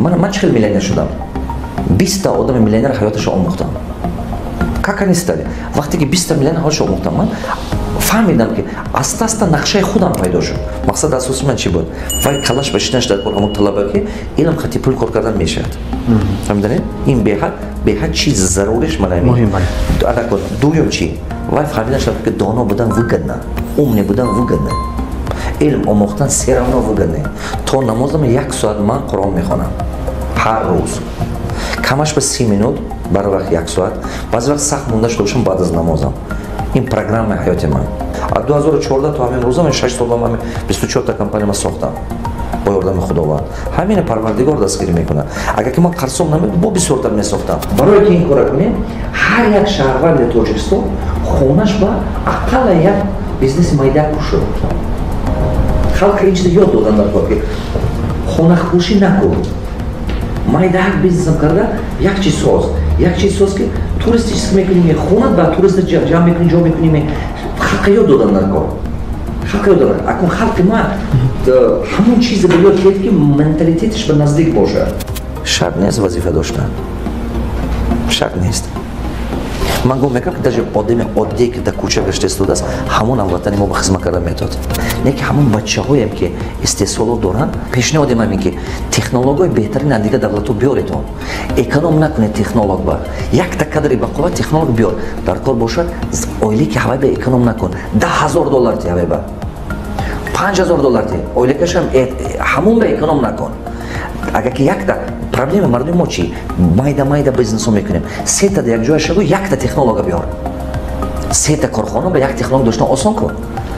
من چه میلیونر شدم 20 تا آدم میلیونر حیاتش آموختم как они стали وقتی که 20 تا میلیونر حالش آموختم من فهمیدم که asta نقشه خودم پیدا شد مقصد اساسی من چی بود وای کلاش بشینش در کار همون طلبه که علم خطی پول کار کردن میشه فهمیدین این به حد چیز ضروریش من مهم دوم چی وای فهمیدم که دانا بودن وگدنه عمر بودن وگدنه علم آموختن سرانه وگدنه تا نمازم 1 ساعت من قرآن میخوانم هر روز کمش به 30 minut برای وقت 1 ساعت بعضی وقت سخت مونده شده باشم بعد از نمازم این پروگرام حیات من از 2014 تا همین روزا من 6 سال من 24 تا کمپانی ما ساختم با یاردم خداوند همین پروردگار دستگیری میکنه اگر که من قرصم نمید با 24 تا میساختم برای که این کار کنیم هر یک شهروند تاجیکستان خونش با اقل یک بیزنس مایده کوشه خلق این چیز یاد دادن در کار که خونه خوشی نکن مایده یک بیزنس کرده یک چیز ساز که توریستیش میکنیم خونه با توریست جمع میکنیم جا میکنیم خلق یاد دادن در کار خلق یاد دادن اکن خلق ما همون چیز به یاد گرفت که منتالیتش به نزدیک باشه شرط نیست وظیفه داشتن شرط نیست من گفتم میگم که در آدم عادی که در کوچه گشته استوده است همون هموطنی ما به خدمت کردن میاد نه که همون بچه‌هایی که استعداد دارن پیشنهاد من میگه تکنولوژی بهترین دیگه دولتو بیارید اکونوم نکنید تکنولوژی با یک تا کدری با قوت تکنولوژی بیار در کار باشد اویلی که حوای به اکونوم نکن $10,000 تی حوای با $5,000 تی اویلی که همون به اکونوم نکن اگر که یک تا проблема мардуми мо чи майда бизнесо мекунем се та дар як ҷоя шаву як та технология биёр се та корхона ба як технология доштан осон кун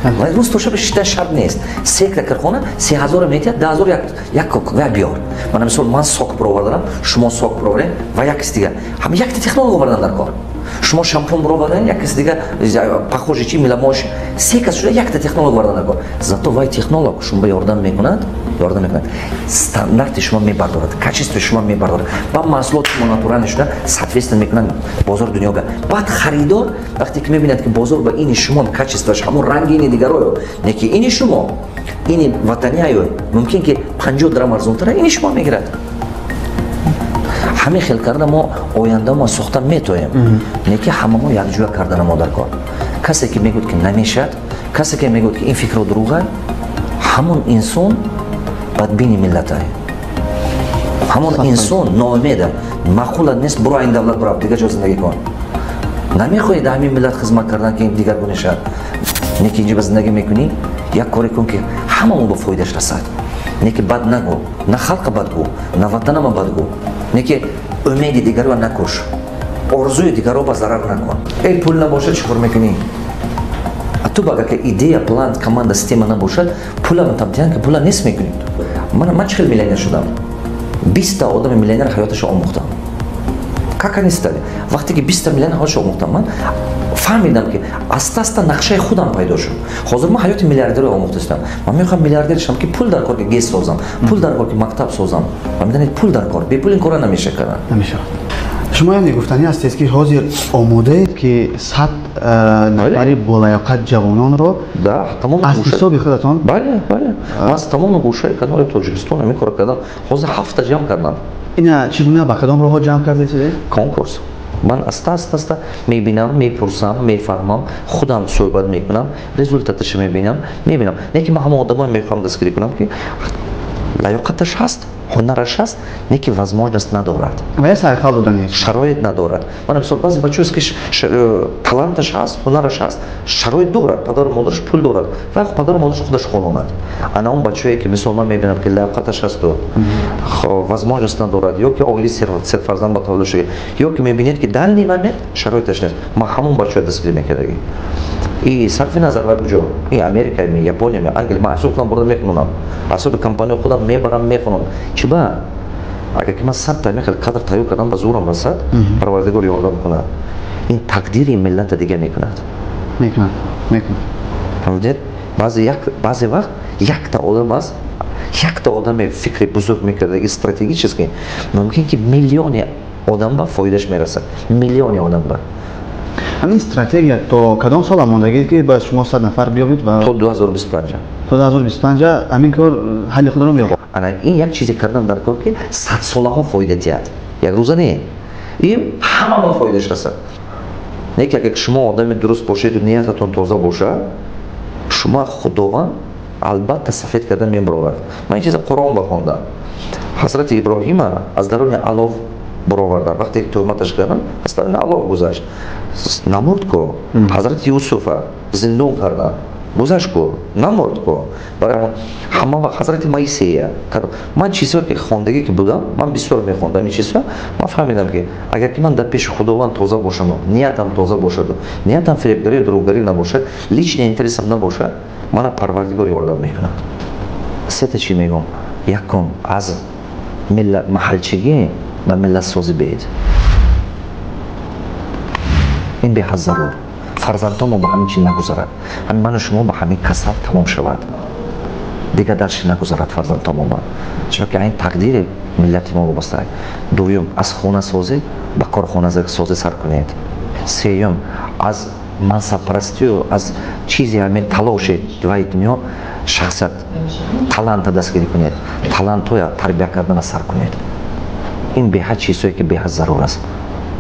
вале рӯз тоша бишида шарт нест се та корхона 3000 метиҳад 10000 як биёр мана мисол ман сок бировардарам шумо сок бироваред ва як киси дигар ҳама як та технология овардан дар кор шумо шампун бироваред як киси дигар пахожи чи миламош се кас шуда як та технология овардан дар кор зато вай технолог шумо ба ёрдам мекунад стандарти шумо мебардорад качество шумо мебардорад ба маҳсулоти шумо натурални шуда соответственно мекунад бозор дунёга баъд харидор вақте ки мебинад ки бозор ба ини шумо качествоаш ҳамон ранги ини дигаро не ки ини шумо ини ватаниаё мумкин ки 50 درهم арзонтара ини шумо мегирад ҳамин хел карда мо оянда мо сохта метоем не ки ҳама мо якҷоя кардана мо дар кор касе ки мегӯяд ки намешад касе ки мегӯяд ки ин фикро дуруға ҳамон инсон بدبینی ملت های همون انسان ناامیده معقول نیست برو این دولت برو دیگه جا زندگی کن نمیخوای در همین ملت خدمت کردن که این دیگر گونه شد نه که اینجا زندگی میکنی یک کاری کن که هممون به فایدهش رسد نه که بد نگو نه خلق بد گو نه وطن ما بد گو نه که امید دیگر رو نکش آرزوی دیگر رو به ضرر نکن ای پول نباشه چیکار میکنی تو باید که ایده پلان کاماندا سیستم نباشد پولا متابطیان که پولا نیست میکنید من چه میلیونر شدم 20 تا آدم میلیونر حیاتش آموختم как они стали وقتی که 20 تا میلیونر حالش آموختم من فهمیدم که asta نقشه خودم پیدا شد حاضر من حیات میلیاردر آموختم من میخوام میلیاردر شم که پول در کار که گیس سازم پول در کار که مکتب سازم و میدونید پول در کار بی پول این کارا نمیشه کردن نمیشه شما هم گفتنی هستید که حاضر آماده اید که 100 نفری بالایقت جوانان رو از حساب خودتان بله من از تمام گوشه کنار تاجیکستان همین کار کردم حاضر 7 جمع کردم اینا چگونه با کدام راه جمع کردید کنکورس من asta میبینم میپرسم میفهمم خودم صحبت میکنم رزولتاتش میبینم نه که من همه آدمای میخوام دستگیری کنم که لایقتش هست هنرش هست نه که возможность ندارد و سرخال دادن شرایط ندارد من مثلا بعضی بچه‌هاست که талантش هست هنرش هست شرایط دارد پدر و مادرش پول دارد و پدر و مادرش خودش خوناند انا اون بچه‌ای که مثلا من میبینم که لایقتش هست و возможность ندارد یا که اولی سه فرزند با تولد شده یا که میبینید که در نیمه شرایطش نیست ما همون بچه دستگیر میکردیم این صرف نظر بر کجا این امریکا می ژاپنیا می انگلیس ما اصلا خودم برده میکنم اصلا کمپانی خودم میبرم میخونم چی با اگر که من 100 تا میخواد قدر تایید کردم به زورم رسد پروردگار یاردم کنه این تقدیر ملت دیگه میکند فهمیدید بعضی وقت یک تا آدم فکر بزرگ میکرده استراتژیکی ممکن که میلیون آدم با فایدهش میرسه میلیون آدم با همین استراتژی تو کدام سال ماندگی که با شما 100 نفر بیابید و تا 2025 همین کار حل خود رو می‌یابد این یک چیزی کردن در کار که 100 سالها فایده دهد. یک روزه نه. این همه ما فایدهش هست. نه که اگه شما آدم درست باشید و نیتتون تازه باشه، شما خداوند البته سفید کردن میبرد. من این چیز قرآن بخوندم. حضرت ابراهیم از درون علو برآوردن. وقتی تهمتش کردن از درون علو گذشت. نمرد کو. حضرت یوسف زندان کردن. گذشت کو. نمرد کو. برای همه وقت حضرت موسی من چیزهایی که خواندگی که بودم من بسیار میخوندم این چیزها من فهمیدم که اگر که من در پیش خداوند تازه باشم نیتم تازه باشد نیتم فریبگری و دروغگری نباشد لیچنی اینترسم نباشد من پروردگار یاردم میکنم. سه تا چی میگم. یکم از ملت محلچگی و ملت سازی بید. این به حد ضرور. فرزندان ما به همین چی نگذارد. همین من و شما به همین کسل تمام شود. دیگه درش نگذارد فرزندان ما. چون که این تقدیر ملت ما وابسته است. دوم از خانه سازی به کارخانه سازی سر کنید. سوم از منصب پرستی و از چیزی همین تلاش دوای دنیا شخصیت талант دستگیری کنید. талант های تربیت کردن سر کنید. این به حد چیزایی که به حد ضرور است.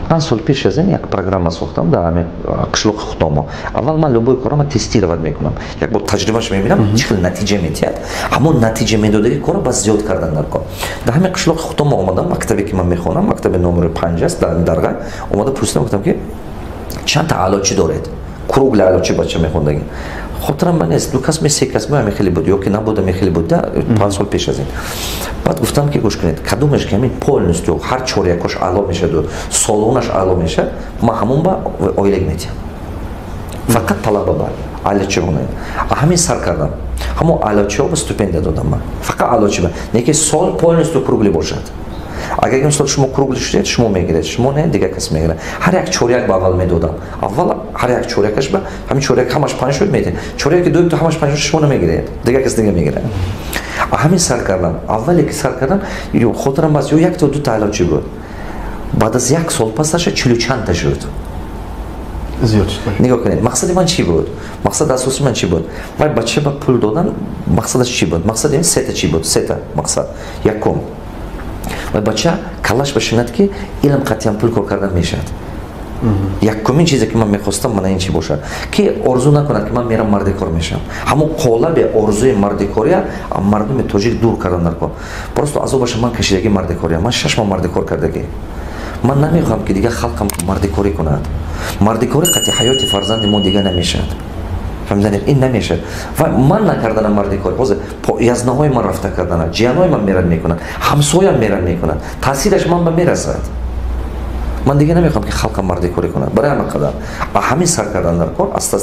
من سال پیش از این یک پروگرام ساختم در همین قشلوق خطامو. اول من لوبوی کارم تستیرovat میکنم. یک بار تجربهش میبینم چه نتیجه میدهد. همون نتیجه میدادگی کارو بس زیاد کردن در کار. در همین قشلوق خطامو اومدم مکتبی که من میخونم مکتب نمره 5 است در درگاه اومدم پرسیدم گفتم که چند تا علاجی دارید؟ کروگل علاجی بچه میخوندگی. خاطرم من است دو کس می سه کس می خیلی بود یا که نبوده می خیلی بود 5 سال پیش از این. بعد گفتم که گوش کنید کدومش که همین پول نیست و هر چوریکش علا میشه و سالونش علا میشه ما همون با اویلگ میتیم. فقط طلبه با علاجی بونه. همین سر کردم. همون علاجی ها با استپنده دادم من. فقط علاجی با. نه که سال پول نیست و کروگلی باشد. اگر این سال شما کروگل شدید شما میگیرید شما نه دیگه کس میگیره. هر یک چوریک با اول میدادم. اول هر یک چوریکش با همین چوریک همش 5 شد میده. چوریک دو تا همش 5 شما نمیگیرید. دیگه کس دیگه میگیره. همین سر کردم. اولی که سر کردم خاطرم باز یک تا دو تا علاجی بود. بعد از یک سال پسش 40 چند تا شد. زیاد شد. نگاه کنید مقصد من چی بود؟ مقصد اساسی من چی بود؟ وای بچه با پول دادن مقصدش چی بود؟ مقصد این سه تا چی بود؟ سه تا مقصد. یکم و بچه کلاش بشیند که علم قطعا پول کار کردن میشد. یکمین چیزی که من میخواستم من این چی باشد که ارزو نکند که من میرم مرد کار میشم. همون قالب ارزوی مرد کاری مردم تاجیک دور کردن در کار. پرستو از او باشه من کشیدگی مرد کاری من 6 ماه مرد کار کردگی. من نمیخوام که دیگه خلقم مرد کاری کند. مرد کاری قطعی حیات فرزند ما دیگه نمیشد. فهمیدید این نمیشه و من نکردنم مردی کار باز یزنهای من رفته کردن جیانهای من میرن میکنن همسایم میرن میکنن تاثیرش من به میرسد. من دیگه نمیخوام که خلق مردی کاری کنه. برای همین قدر همین سر کردن در کار است